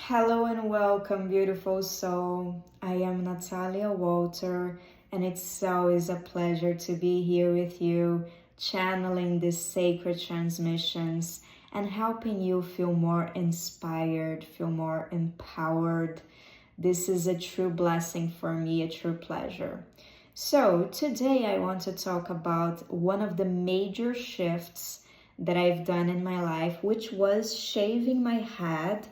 Hello and welcome, beautiful soul. I am Natalia Walter, and it's always a pleasure to be here with you, channeling these sacred transmissions and helping you feel more inspired, feel more empowered. This is a true blessing for me, a true pleasure. So, today I want to talk about one of the major shifts that I've done in my life, which was shaving my head.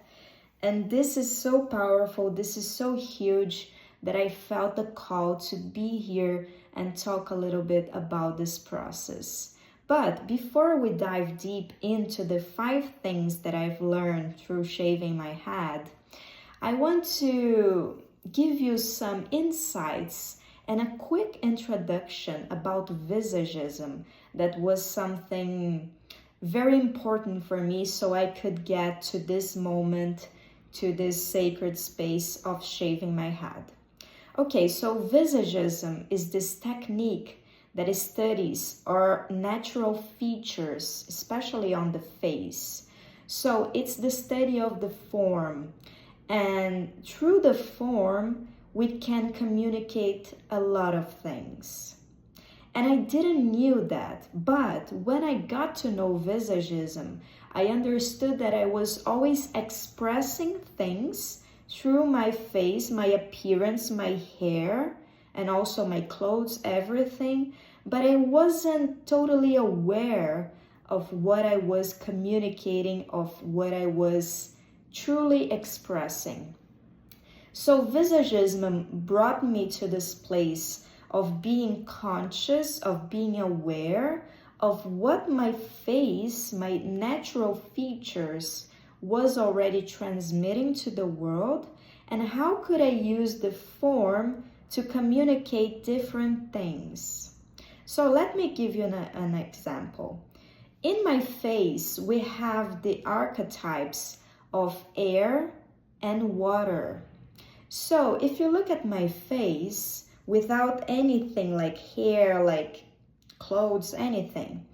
And this is so powerful, this is so huge that I felt the call to be here and talk a little bit about this process. But before we dive deep into the 5 things that I've learned through shaving my head, I want to give you some insights and a quick introduction about Visagism. That was something very important for me so I could get to this moment, to this sacred space of shaving my head. Okay, so Visagism is this technique that studies our natural features, especially on the face. So it's the study of the form, and through the form, we can communicate a lot of things. And I didn't knew that, but when I got to know Visagism, I understood that I was always expressing things through my face, my appearance, my hair, and also my clothes, everything, but I wasn't totally aware of what I was communicating, of what I was truly expressing. So Visagism brought me to this place of being conscious, of being aware of what my face, my natural features was already transmitting to the world, and how could I use the form to communicate different things. So let me give you an example. In my face, we have the archetypes of air and water. So if you look at my face, without anything like hair, like clothes, anything,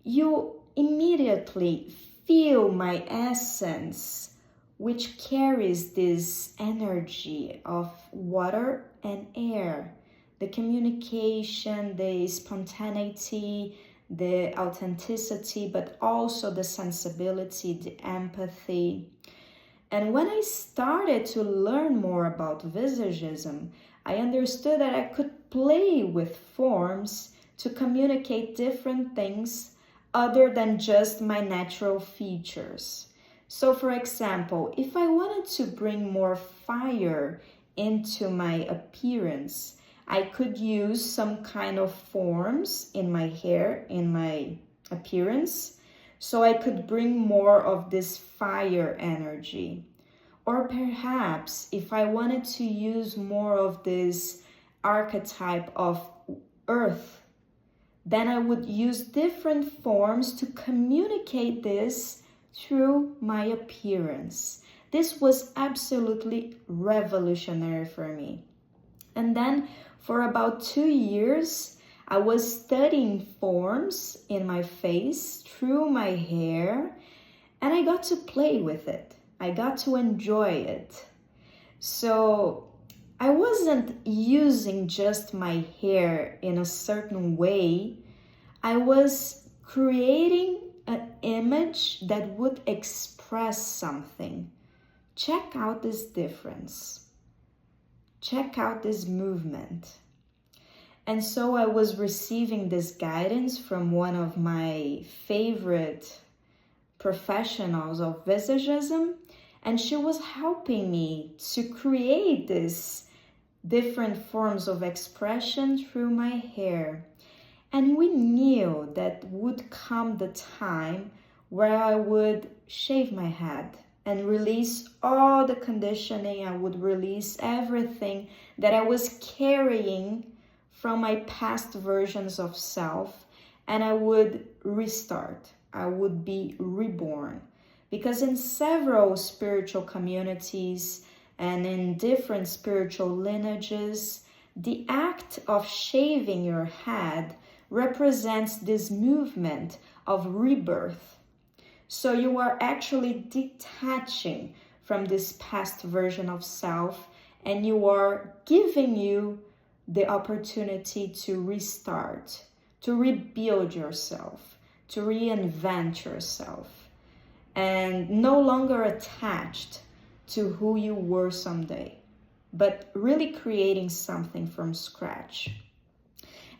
you immediately feel my essence, which carries this energy of water and air, the communication, the spontaneity, the authenticity, but also the sensibility, the empathy. And when I started to learn more about Visagism, I understood that I could play with forms to communicate different things other than just my natural features. So for example, if I wanted to bring more fire into my appearance, I could use some kind of forms in my hair, in my appearance, so I could bring more of this fire energy. Or perhaps if I wanted to use more of this archetype of earth, then I would use different forms to communicate this through my appearance. This was absolutely revolutionary for me. And then for about 2 years, I was studying forms in my face through my hair, and I got to play with it. I got to enjoy it. So I wasn't using just my hair in a certain way. I was creating an image that would express something. Check out this difference. Check out this movement. And so I was receiving this guidance from one of my favorite professionals of Visagism, and she was helping me to create these different forms of expression through my hair. And we knew that would come the time where I would shave my head and release all the conditioning. I would release everything that I was carrying from my past versions of self, and I would restart. I would be reborn. Because in several spiritual communities and in different spiritual lineages, the act of shaving your head represents this movement of rebirth. So you are actually detaching from this past version of self, and you are giving you the opportunity to restart, to rebuild yourself, to reinvent yourself, and no longer attached to who you were someday, but really creating something from scratch.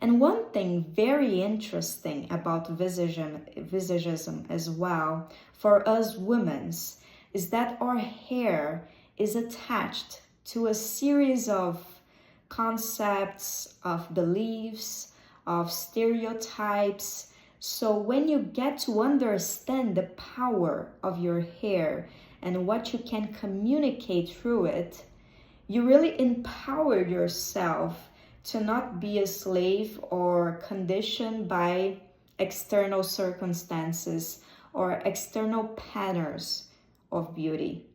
And one thing very interesting about Visagism as well, for us women, is that our hair is attached to a series of concepts, of beliefs, of stereotypes. So when you get to understand the power of your hair and what you can communicate through it, you really empower yourself to not be a slave or conditioned by external circumstances or external patterns of beauty.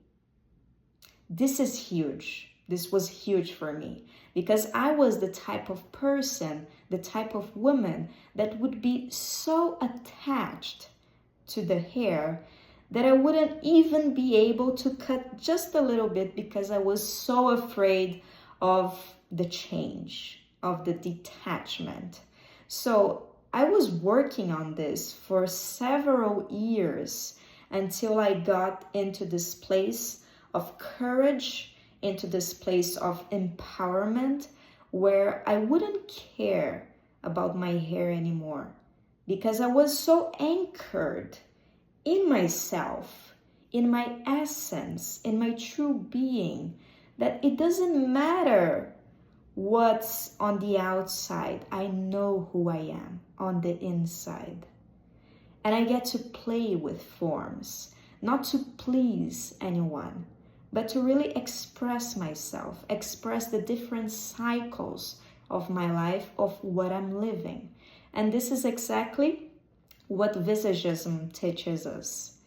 This is huge. This was huge for me because I was the type of person, the type of woman that would be so attached to the hair that I wouldn't even be able to cut just a little bit because I was so afraid of the change, of the detachment. So I was working on this for several years until I got into this place of courage, into this place of empowerment where I wouldn't care about my hair anymore because I was so anchored in myself, in my essence, in my true being, that it doesn't matter what's on the outside. I know who I am on the inside. And I get to play with forms, not to please anyone, but to really express myself, express the different cycles of my life, of what I'm living. And this is exactly what Visagism teaches us.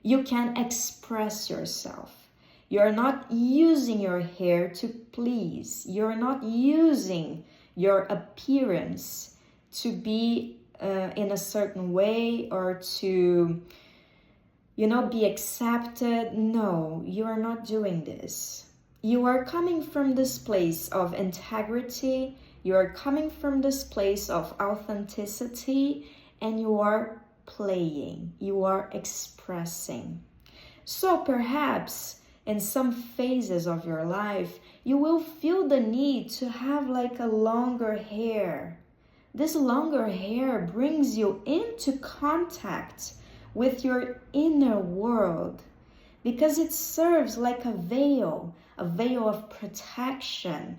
You can express yourself. You're not using your hair to please. You're not using your appearance to be in a certain way or to, be accepted. No, you are not doing this. You are coming from this place of integrity. You are coming from this place of authenticity, and you are playing. You are expressing. So perhaps in some phases of your life, you will feel the need to have like a longer hair. This longer hair brings you into contact with your inner world because it serves like a veil of protection.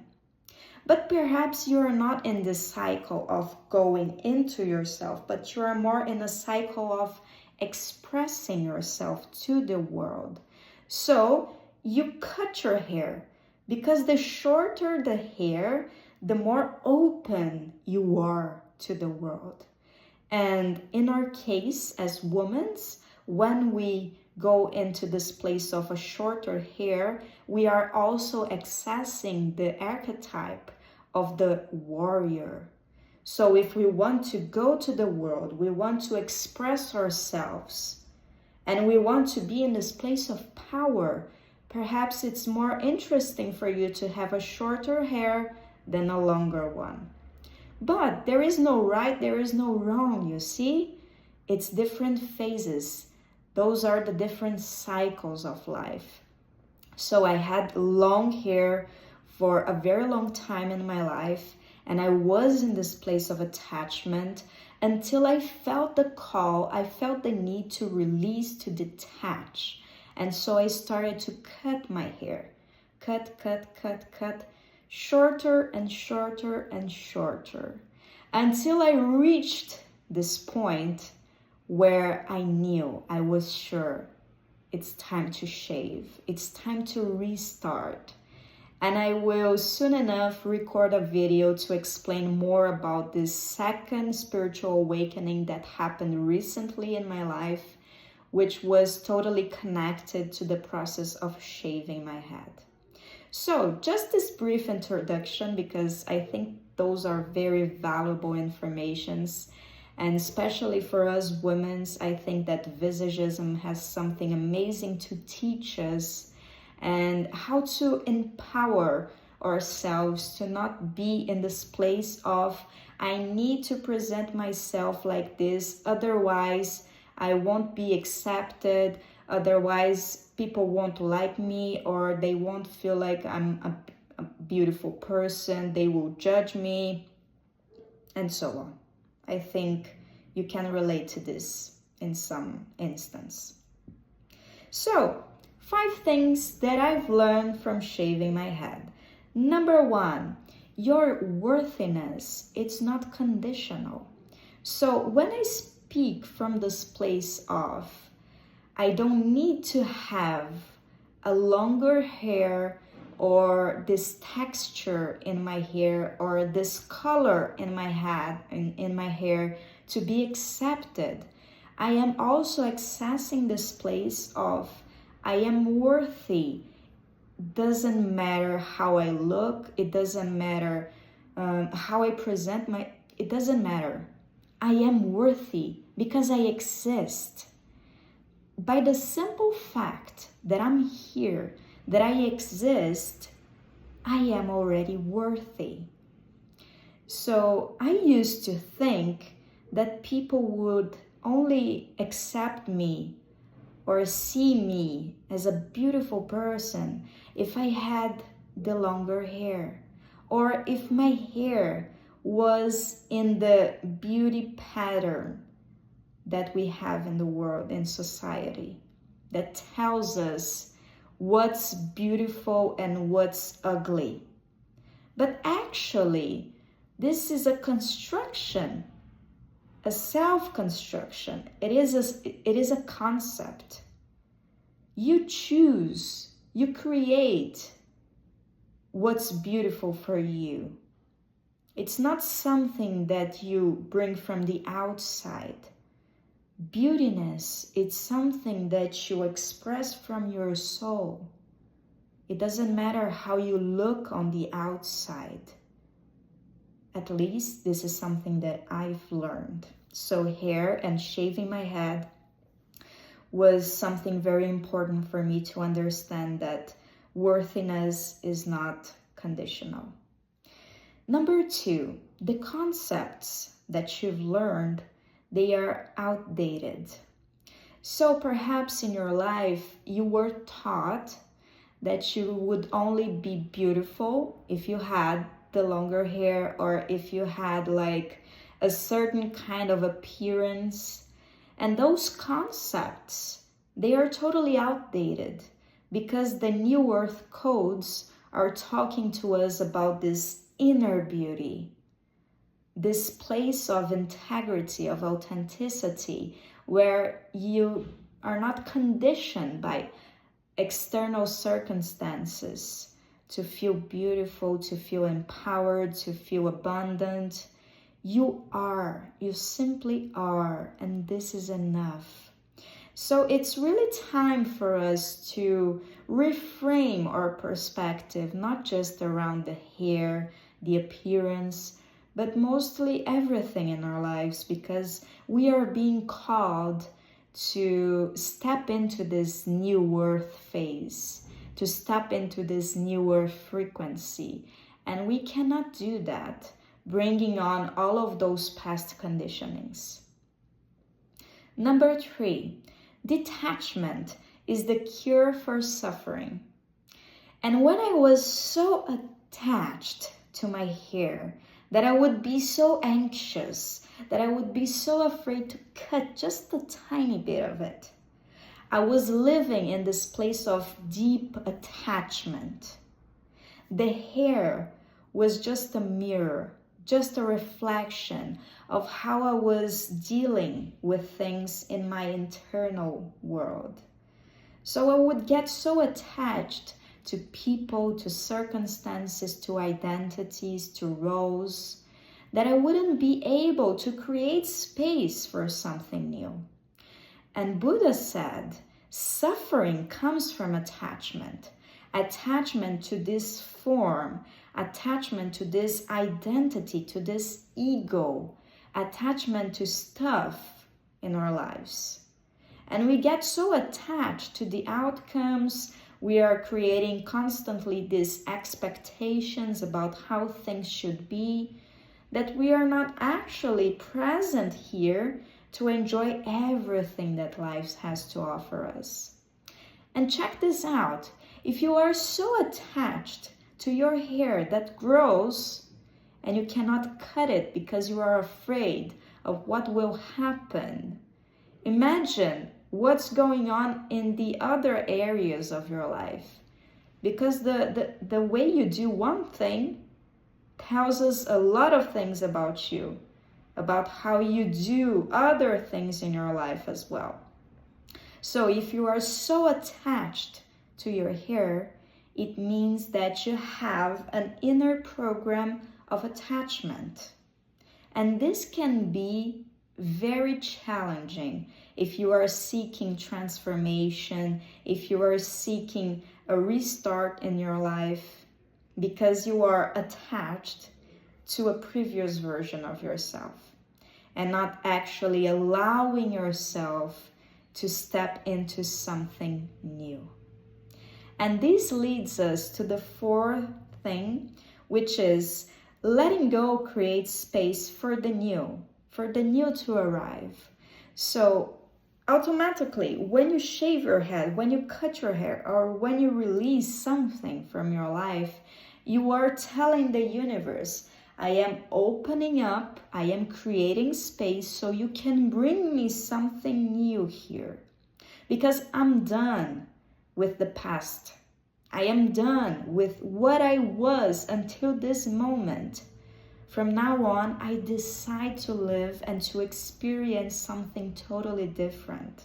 But perhaps you are not in this cycle of going into yourself, but you are more in a cycle of expressing yourself to the world. So you cut your hair because the shorter the hair, the more open you are to the world. And in our case as women, when we go into this place of a shorter hair, we are also accessing the archetype of the warrior. So if we want to go to the world, we want to express ourselves, and we want to be in this place of power, perhaps it's more interesting for you to have a shorter hair than a longer one. But there is no right, there is no wrong, you see? It's different phases. Those are the different cycles of life. So I had long hair for a very long time in my life, and I was in this place of attachment until I felt the call, I felt the need to release, to detach. And so I started to cut my hair. Cut, shorter and shorter and shorter, until I reached this point where I knew, I was sure, it's time to shave. It's time to restart. And I will soon enough record a video to explain more about this second spiritual awakening that happened recently in my life, which was totally connected to the process of shaving my head. So just this brief introduction, because I think those are very valuable informations. And especially for us women, I think that Visagism has something amazing to teach us. and how to empower ourselves to not be in this place of I need to present myself like this, otherwise I won't be accepted, otherwise people won't like me, or they won't feel like I'm a beautiful person, they will judge me, and so on. I think you can relate to this in some instance. So, 5 things that I've learned from shaving my head. Number 1, your worthiness, it's not conditional. So when I speak from this place of, I don't need to have a longer hair or this texture in my hair or this color in my head, in my hair to be accepted. I am also accessing this place of I am worthy. Doesn't matter how I look, it doesn't matter how I present it doesn't matter. I am worthy because I exist. By the simple fact that I'm here, that I exist, I am already worthy. So I used to think that people would only accept me or see me as a beautiful person if I had the longer hair, or if my hair was in the beauty pattern that we have in the world, in society, that tells us what's beautiful and what's ugly. But actually, this is a construction, a self-construction. It is a concept. You choose, you create what's beautiful for you. It's not something that you bring from the outside. Beautiness, it's something that you express from your soul. It doesn't matter how you look on the outside. At least this is something that I've learned. So hair and shaving my head was something very important for me to understand that worthiness is not conditional. Number 2, the concepts that you've learned, they are outdated. So perhaps in your life, you were taught that you would only be beautiful if you had the longer hair, or if you had like a certain kind of appearance. And those concepts, they are totally outdated because the New Earth codes are talking to us about this inner beauty, this place of integrity, of authenticity, where you are not conditioned by external circumstances to feel beautiful, to feel empowered, to feel abundant. You simply are, and this is enough. So it's really time for us to reframe our perspective, not just around the hair, the appearance, but mostly everything in our lives, because we are being called to step into this new earth phase, to step into this new earth frequency. And we cannot do that bringing on all of those past conditionings. Number 3, detachment is the cure for suffering. And when I was so attached to my hair that I would be so anxious, that I would be so afraid to cut just a tiny bit of it, I was living in this place of deep attachment. The hair was just a mirror, just a reflection of how I was dealing with things in my internal world. So I would get so attached to people, to circumstances, to identities, to roles, that I wouldn't be able to create space for something new. And Buddha said, suffering comes from attachment. Attachment to this form, attachment to this identity, to this ego, attachment to stuff in our lives. And we get so attached to the outcomes, We are creating constantly these expectations about how things should be, that we are not actually present here to enjoy everything that life has to offer us. And check this out. If you are so attached to your hair that grows and you cannot cut it because you are afraid of what will happen, imagine what's going on in the other areas of your life. Because the way you do one thing tells us a lot of things about you, about how you do other things in your life as well. So if you are so attached to your hair, it means that you have an inner program of attachment. And this can be very challenging if you are seeking transformation, if you are seeking a restart in your life, because you are attached to a previous version of yourself and not actually allowing yourself to step into something new. And this leads us to the fourth thing, which is letting go creates space for the new to arrive. So automatically, when you shave your head, when you cut your hair, or when you release something from your life, you are telling the universe, I am opening up, I am creating space so you can bring me something new here. Because I'm done with the past. I am done with what I was until this moment. From now on, I decide to live and to experience something totally different.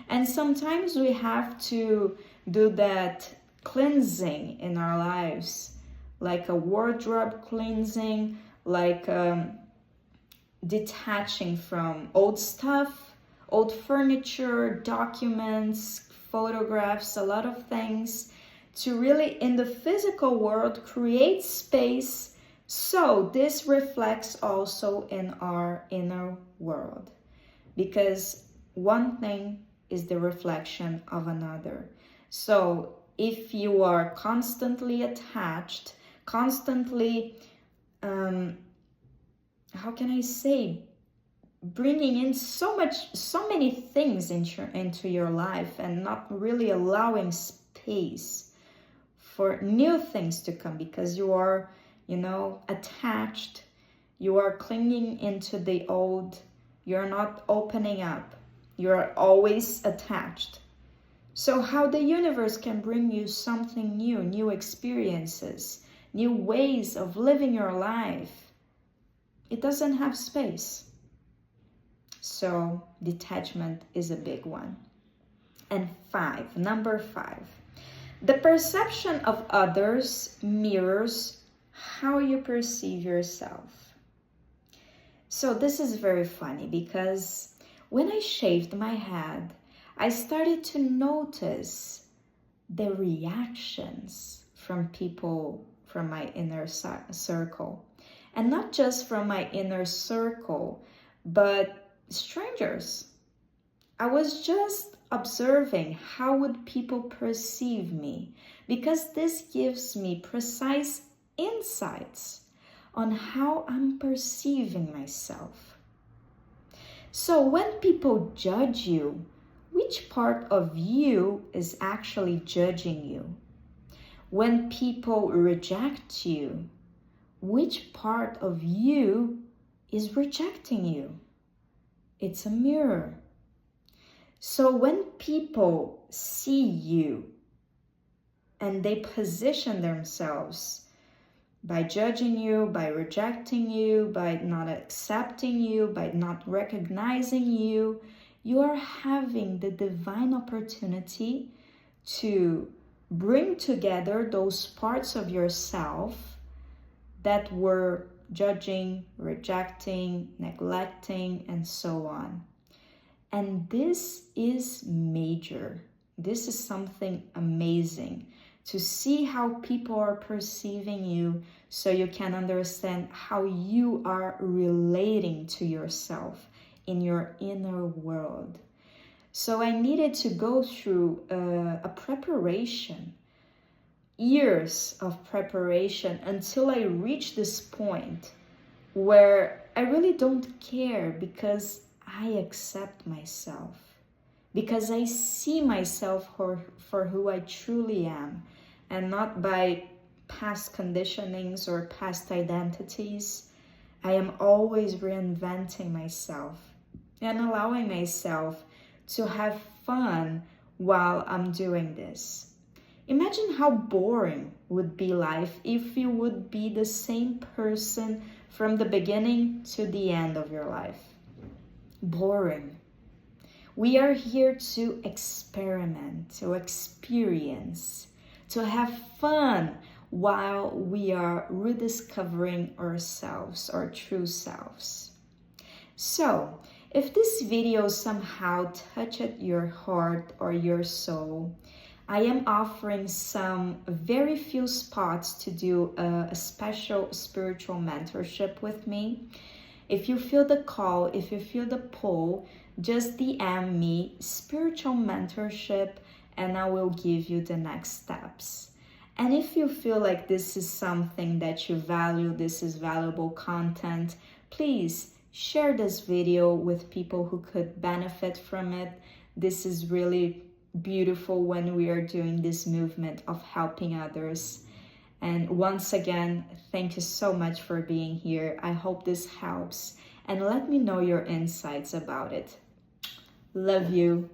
And sometimes we have to do that cleansing in our lives, like a wardrobe cleansing, like detaching from old stuff, old furniture, documents, photographs, a lot of things, to really, in the physical world, create space. So this reflects also in our inner world, because one thing is the reflection of another. So if you are constantly attached, constantly, how can I say, bringing in so many things into your life and not really allowing space for new things to come, because you are, attached, you are clinging into the old, you're not opening up, you're always attached. So how the universe can bring you something new, new experiences, new ways of living your life? It doesn't have space. So detachment is a big one. And number 5, the perception of others mirrors how you perceive yourself. So this is very funny, because when I shaved my head, I started to notice the reactions from people from my inner circle. And not just from my inner circle, but strangers. I was just observing how would people perceive me, because this gives me precise insights on how I'm perceiving myself. So when people judge you, which part of you is actually judging you? When people reject you, which part of you is rejecting you? It's a mirror. So when people see you and they position themselves by judging you, by rejecting you, by not accepting you, by not recognizing you, you are having the divine opportunity to bring together those parts of yourself that were judging, rejecting, neglecting, and so on. And this is major. This is something amazing, to see how people are perceiving you, so you can understand how you are relating to yourself in your inner world. So I needed to go through a preparation, years of preparation, until I reached this point where I really don't care, because I accept myself, because I see myself for who I truly am, and not by past conditionings or past identities. I am always reinventing myself and allowing myself to have fun while I'm doing this. Imagine how boring would be life if you would be the same person from the beginning to the end of your life. Boring. We are here to experiment, to experience, to have fun while we are rediscovering ourselves, our true selves. So, if this video somehow touched your heart or your soul, I am offering some very few spots to do a special spiritual mentorship with me. If you feel the call, if you feel the pull, just DM me spiritual mentorship and I will give you the next steps. And if you feel like this is something that you value, this is valuable content, please share this video with people who could benefit from it. This is really beautiful when we are doing this movement of helping others. And once again, thank you so much for being here. I hope this helps, and let me know your insights about it. Love you.